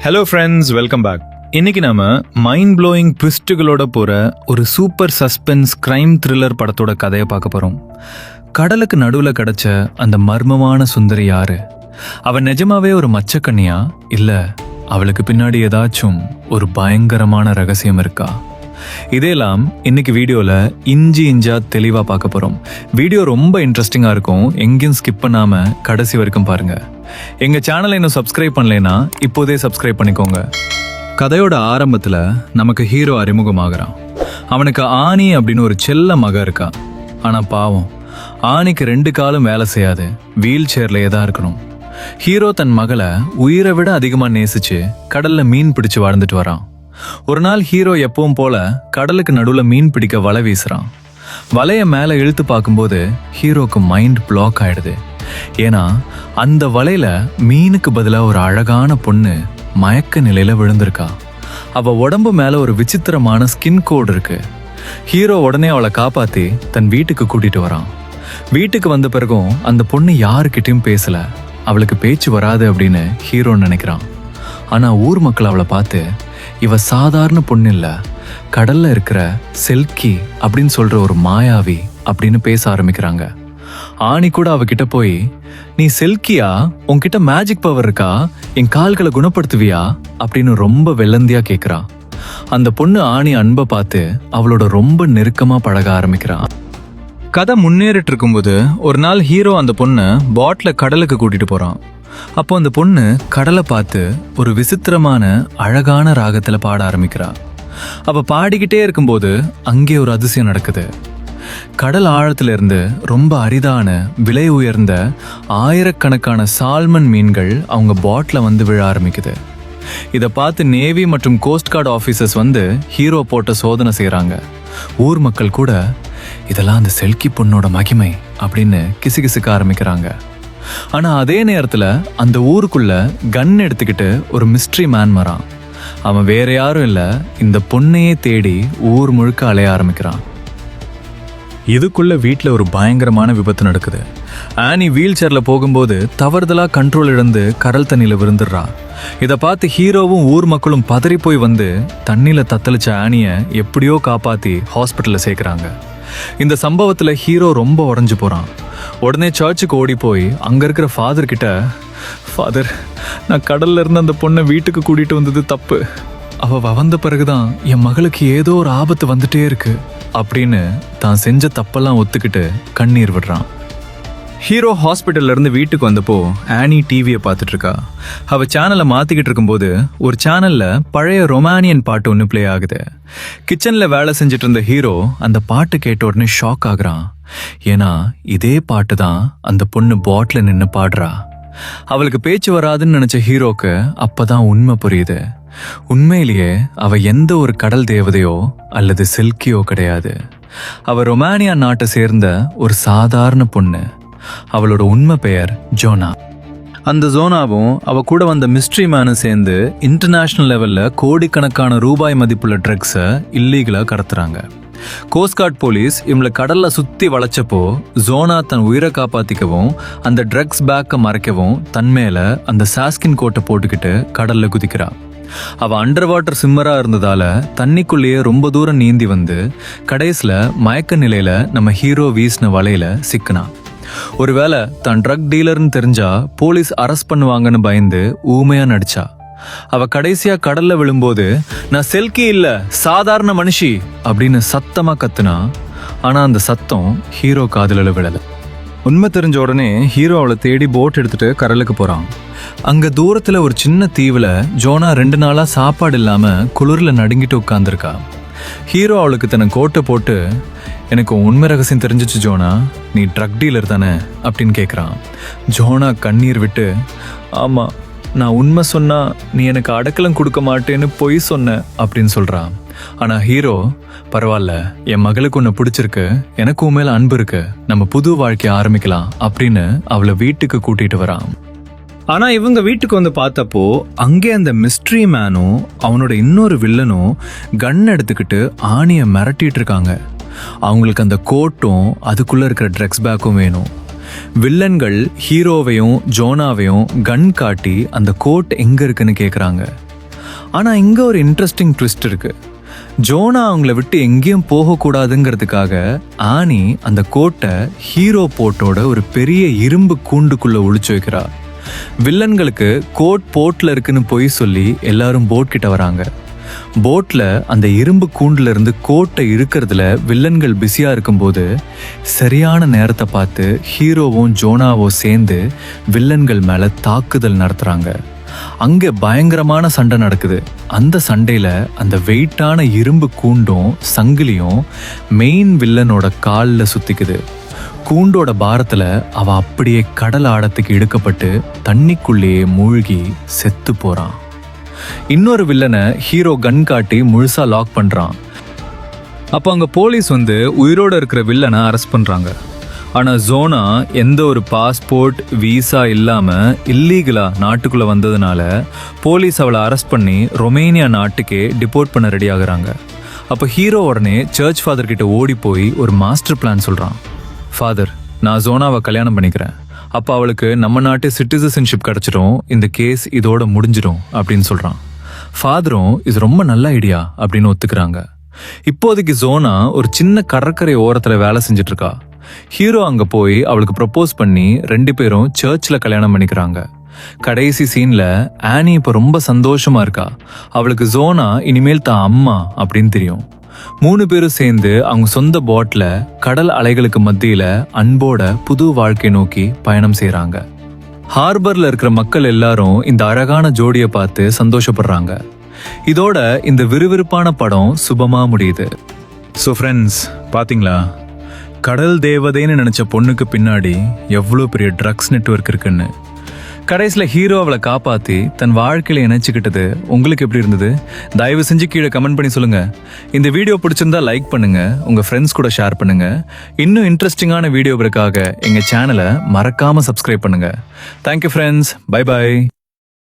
Hello friends, welcome back. இன்னைக்கு நாம mind blowing ட்விஸ்ட்டுகளோட போற ஒரு சூப்பர் சஸ்பென்ஸ் கிரைம் த்ரில்லர் படத்தோட கதையை பார்க்க போறோம். கடலுக்கு நடுவுல கிடைச்ச அந்த மர்மமான சுந்தரி யாரு? அவ நிஜமாவே ஒரு மச்சக்கண்ணியா, இல்ல அவளுக்கு பின்னாடி ஏதாச்சும் ஒரு பயங்கரமான ரகசியம் இருக்கா? இதெல்லாம் இன்னைக்கு வீடியோல இஞ்சி இஞ்சா தெளிவா பார்க்க போறோம். வீடியோ ரொம்ப இன்ட்ரெஸ்டிங்கா இருக்கும். எங்கேயும் ஸ்கிப் பண்ணாம கடைசி வரைக்கும் பாருங்க. எங்க சேனலை இன்னும் சப்ஸ்கிரைப் பண்ணலைன்னா இப்போதே சப்ஸ்கிரைப் பண்ணிக்கோங்க. கதையோட ஆரம்பத்துல நமக்கு ஹீரோ அறிமுகமாகறான். அவனுக்கு ஆனி அப்படின்னு ஒரு செல்ல மக இருக்கா. ஆனா பாவம், ஆனிக்கு 2 காலும் வேலை செய்யாது, வீல் சேர்லயே தான் இருக்கணும். ஹீரோ தன் மகளை உயிரை விட அதிகமா நேசிச்சு கடல்ல மீன் பிடிச்சு வாழ்ந்துட்டு வரான். ஒரு நாள் ஹீரோ எப்பவும் போல கடலுக்கு நடுவுல மீன் பிடிக்க வலை வீசுறான். வலைய மேல இழுத்து பார்க்கும்போது ஹீரோக்கு மைண்ட் பிளாக் ஆயிடுது. ஏன்னா அந்த வலையில மீனுக்கு பதிலா ஒரு அழகான பொண்ணு மயக்க நிலையில விழுந்திருக்கா. அவ உடம்பு மேல ஒரு விசித்திரமான ஸ்கின் கோட் இருக்கு. ஹீரோ உடனே அவளை காப்பாத்தி தன் வீட்டுக்கு கூட்டிட்டு வரான். வீட்டுக்கு வந்த பிறகும் அந்த பொண்ணு யாருக்கிட்டையும் பேசல. அவளுக்கு பேச்சு வராது அப்படின்னு ஹீரோ நினைக்கிறான். ஆனா ஊர் மக்கள் அவளை பார்த்து, இவ சாதாரண பொண்ணு இல்ல, கடல்ல இருக்கிற செல்கி அப்படின்னு சொல்ற ஒரு மாயாவி அப்படின்னு பேச ஆரம்பிக்கிறாங்க. ஆனி கூட அவகிட்ட போய், நீ செல்கியா? உன்கிட்ட மேஜிக் பவர் இருக்கா? என் கால்களை குணப்படுத்துவியா அப்படின்னு ரொம்ப வெள்ளந்தியா கேக்குறா. அந்த பொண்ணு ஆனி அன்பை பார்த்து அவளோட ரொம்ப நெருக்கமா பழக ஆரம்பிக்கிறான். கதை முன்னேறிட்டு இருக்கும்போது ஒரு நாள் ஹீரோ அந்த பொண்ணை பாட்ல கடலுக்கு கூட்டிட்டு போறான். அப்போ அந்த பொண்ணு கடலை பார்த்து ஒரு விசித்திரமான அழகான ராகத்துல பாட ஆரம்பிக்கிறா. அவ பாடிக்கிட்டே இருக்கும்போது அங்கே ஒரு அதிசயம் நடக்குது. கடல் ஆழத்துல இருந்து ரொம்ப அரிதான விலை உயர்ந்த ஆயிரக்கணக்கான சால்மன் மீன்கள் அவங்க பாட்ல வந்து விழ ஆரம்பிக்குது. இதை பார்த்து நேவி மற்றும் கோஸ்ட் கார்டு ஆஃபீஸர்ஸ் வந்து ஹீரோ போட்ட சோதனை செய்யறாங்க. ஊர் மக்கள் கூட இதெல்லாம் அந்த செல்கி பொண்ணோட மகிமை அப்படின்னு கிசுகிசுக்க ஆரம்பிக்கிறாங்க. ஆனா அதே நேரத்துல அந்த ஊருக்குள்ள கன் எடுத்துக்கிட்டு ஒரு மிஸ்ட்ரி மேன் வரான். அவன் வேற யாரும் இல்ல, இந்த பொண்ணையே தேடி ஊர் முழுக்க அலைய ஆரம்பிக்கிறான். இதுக்குள்ள வீட்டுல ஒரு பயங்கரமான விபத்து நடக்குது. ஆனி வீல் சேர்ல போகும்போது தவறுதலா கண்ட்ரோல் இழந்து கடல் தண்ணியில விழுந்துடுறா. இதை பார்த்து ஹீரோவும் ஊர் மக்களும் பதறி போய் வந்து தண்ணியில தத்தளிச்ச ஆனிய எப்படியோ காப்பாத்தி ஹாஸ்பிட்டல்ல சேர்க்கிறாங்க. இந்த சம்பவத்துல ஹீரோ ரொம்ப உடைஞ்சு போறான். உடனே சர்ச்சுக்கு ஓடி போய் அங்க இருக்கிற ஃபாதர் கிட்ட, ஃபாதர், நான் கடல்ல இருந்து அந்த பொண்ணை வீட்டுக்கு கூட்டிட்டு வந்தது தப்பு. அவ வந்த பிறகுதான் என் மகளுக்கு ஏதோ ஒரு ஆபத்து வந்துட்டே இருக்கு அப்படின்னு தான் செஞ்ச தப்பெல்லாம் ஒத்துக்கிட்டு கண்ணீர் விடுறான். ஹீரோ ஹாஸ்பிட்டல்ல இருந்து வீட்டுக்கு வந்தப்போ ஆனி டிவியை பார்த்துட்டு இருக்கா. அவ சேனலை மாத்திக்கிட்டு இருக்கும்போது ஒரு சேனல்ல பழைய ரொமானியன் பாட்டு ஒன்று பிளே ஆகுது. கிச்சன்ல வேலை செஞ்சுட்டு இருந்த ஹீரோ அந்த பாட்டு கேட்ட உடனே ஷாக் ஆகுறான். ஏன்னா இதே பாட்டு தான் அந்த பொண்ணு பாட்ல நின்று பாடுறா. அவளுக்கு பேச்சு வராதுன்னு நினைச்ச ஹீரோக்கு அப்பதான் உண்மை புரியுது. உண்மையிலேயே அவ எந்த ஒரு கடல் தேவதையோ அல்லது செல்கியோ கிடையாது. அவ ரொமானியா நாட்டை சேர்ந்த ஒரு சாதாரண பொண்ணு. அவளோட உண்மை பெயர் ஜோனா. அந்த ஜோனாவும் அவ கூட வந்த மிஸ்ட்ரி மேனும் சேர்ந்து இன்டர்நேஷனல் லெவல்ல கோடிக்கணக்கான ரூபாய் மதிப்புள்ள ட்ரக்ஸை இல்லீகலா கடத்துறாங்க. கோஸ்ட் கார்ட் போலீஸ் இவங்களை கடல்ல சுத்தி வளைச்சப்போ ஜோனா தன் உயிரை காப்பாத்திக்கவும் அந்த ட்ரக்ஸ் பேக்கை மறைக்கவும் தன் மேல அந்த சாஸ்கின் கோட்டை போட்டுக்கிட்டு கடல்ல குதிக்கிறா. அவ அண்டர் வாட்டர் சிம்மரா இருந்ததால தண்ணிக்குள்ளேயே ரொம்ப தூரம் நீந்தி வந்து கடைசில மயக்க நிலையில நம்ம ஹீரோ வீசின வலையில சிக்கினா. ஒருவேளை தான் ட்ரக் டீலர்னு தெரிஞ்சா போலீஸ் அரெஸ்ட் பண்ணுவாங்கன்னு பயந்து ஊமையா நடிச்சா. அவ கடைசியா கடல்ல விழும்போது, நான் செல்கி இல்ல, சாதாரண மனுஷி அப்படின்னு சத்தமா கத்துனா. ஆனா அந்த சத்தம் ஹீரோ காதுல விழல. உண்மை தெரிஞ்ச உடனே ஹீரோ அவளை தேடி போட் எடுத்துட்டு கடலுக்கு போறான். அங்க தூரத்துல ஒரு சின்ன தீவுல ஜோனா 2 நாளா சாப்பாடு இல்லாம குளிர்ல நடுங்கிட்டு உட்கார்ந்துருக்கா. ஹீரோ அவளுக்கு தன் கோட்டை போட்டு, எனக்கு உண்மை ரகசியம் தெரிஞ்சிச்சு ஜோனா, நீ ட்ரக் டீலர் தானே அப்படின்னு கேட்குறான். ஜோனா கண்ணீர் விட்டு, ஆமா, நான் உண்மை சொன்னா நீ எனக்கு அடக்கலம் கொடுக்க மாட்டேன்னு பொய் சொன்ன அப்படின்னு சொல்றான். ஆனா ஹீரோ, பரவாயில்ல, என் மகளுக்கு உன்னை பிடிச்சிருக்கு, எனக்கு உன் மேல அன்பு இருக்கு, நம்ம புது வாழ்க்கைய ஆரம்பிக்கலாம் அப்படின்னு அவளை வீட்டுக்கு கூட்டிட்டு வரான். ஆனா இவங்க வீட்டுக்கு வந்து பார்த்தப்போ அங்கே அந்த மிஸ்ட்ரி மேனும் அவனோட இன்னொரு வில்லனும் கன் எடுத்துக்கிட்டு ஆணியை மிரட்டிட்டு இருக்காங்க. அவங்களுக்கு அந்த கோட்டும் அதுக்குள்ள இருக்கிற ட்ரக்ஸ் பேக்கும் வேணும். வில்லன்கள் ஹீரோவையும் ஜோனாவையும் கன் காட்டி அந்த கோட் எங்க இருக்குன்னு கேக்குறாங்க. ஆனா இங்க ஒரு இன்ட்ரெஸ்டிங் ட்விஸ்ட் இருக்கு. ஜோனா அவங்கள விட்டு எங்கேயும் போகக்கூடாதுங்கிறதுக்காக ஆனி அந்த கோட்டை ஹீரோ போட்டோட ஒரு பெரிய இரும்பு கூண்டுக்குள்ள ஒளிச்சு வைக்கிறா. வில்லன்களுக்கு கோட் போட்ல இருக்குன்னு பொய் சொல்லி எல்லாரும் போட் கிட்ட வராங்க. போட்ல அந்த இரும்பு கூண்டுல இருந்து கோட்டை இருக்கிறதுல வில்லன்கள் பிஸியா இருக்கும்போது சரியான நேரத்தை பார்த்து ஹீரோவும் ஜோனாவும் சேர்ந்து வில்லன்கள் மேல தாக்குதல் நடத்துறாங்க. அங்க பயங்கரமான சண்டை நடக்குது. அந்த சண்டையில அந்த வெயிட்டான இரும்பு கூண்டும் சங்கிலியும் மெயின் வில்லனோட காலில் சுத்திக்குது. கூண்டோட பாரத்துல அவ அப்படியே கடல் ஆழத்துக்கு இழுக்கப்பட்டு தண்ணிக்குள்ளேயே மூழ்கி செத்து போறான். இன்னொரு வில்லனை ஹீரோ கன் காட்டி முழுசா லாக் பண்றான். அப்போ அங்க போலீஸ் உயிரோட இருக்கிற வில்லனை அரெஸ்ட் பண்றாங்க. ஆனா ஜோனா எந்த ஒரு பாஸ்போர்ட் விசா இல்லாம இல்லீகலா நாட்டுக்குள்ள வந்ததுனால போலீஸ் அவளை அரெஸ்ட் பண்ணி ரொமேனியா நாட்டுக்கே டிபோர்ட் பண்ண ரெடி ஆகுறாங்க. அப்போ ஹீரோ உடனே சர்ச் ஃபாதர் கிட்ட ஓடி போய் ஒரு மாஸ்டர் பிளான் சொல்றான். ஃபாதர், நான் ஜோனாவை கல்யாணம் பண்ணிக்கிறேன். அப்போ அவளுக்கு நம்ம நாட்டு சிட்டிசன்ஷிப் கிடைச்சிடும், இந்த கேஸ் இதோட முடிஞ்சிடும் அப்படின்னு சொல்றான். ஃபாதரும் இது ரொம்ப நல்ல ஐடியா அப்படின்னு ஒத்துக்கிறாங்க. இப்போதைக்கு ஜோனா ஒரு சின்ன கடற்கரை ஓரத்துல வேலை செஞ்சுட்டு இருக்கா. ஹீரோ அங்க போய் அவளுக்கு ப்ரப்போஸ் பண்ணி 2 பேரும் சர்ச்சில் கல்யாணம் பண்ணிக்கிறாங்க. கடைசி சீன்ல ஆனி இப்ப ரொம்ப சந்தோஷமா இருக்கா. அவளுக்கு ஜோனா இனிமேல் தான் அம்மா அப்படின்னு தெரியும். 3 பேரும் சேர்ந்து அவங்க சொந்த போட்ல கடல் அலைகளுக்கு மத்தியில அன்போட புது வாழ்க்கை நோக்கி பயணம் செய்யறாங்க. ஹார்பர்ல இருக்கிற மக்கள் எல்லாரும் இந்த அழகான ஜோடியை பார்த்து சந்தோஷப்படுறாங்க. இதோட இந்த விறுவிறுப்பான படம் சுபமா முடியுது. ஸோ ஃப்ரெண்ட்ஸ், பாத்தீங்களா, கடல் தேவதைன்னு நினைச்ச பொண்ணுக்கு பின்னாடி எவ்வளோ பெரிய ட்ரக்ஸ் நெட்வொர்க் இருக்குன்னு. கடைசியில் ஹீரோ அவளை காப்பாற்றி தன் வாழ்க்கையில இணைச்சிக்கிட்டது உங்களுக்கு எப்படி இருந்தது? தயவு செஞ்சு கீழே கமெண்ட் பண்ணி சொல்லுங்க. இந்த வீடியோ பிடிச்சிருந்தா லைக் பண்ணுங்க, உங்க ஃப்ரெண்ட்ஸ் கூட ஷேர் பண்ணுங்க. இன்னும் இன்ட்ரெஸ்டிங்கான வீடியோவுக்காக எங்க சேனலை மறக்காம சப்ஸ்கிரைப் பண்ணுங்க. Thank you friends, bye bye.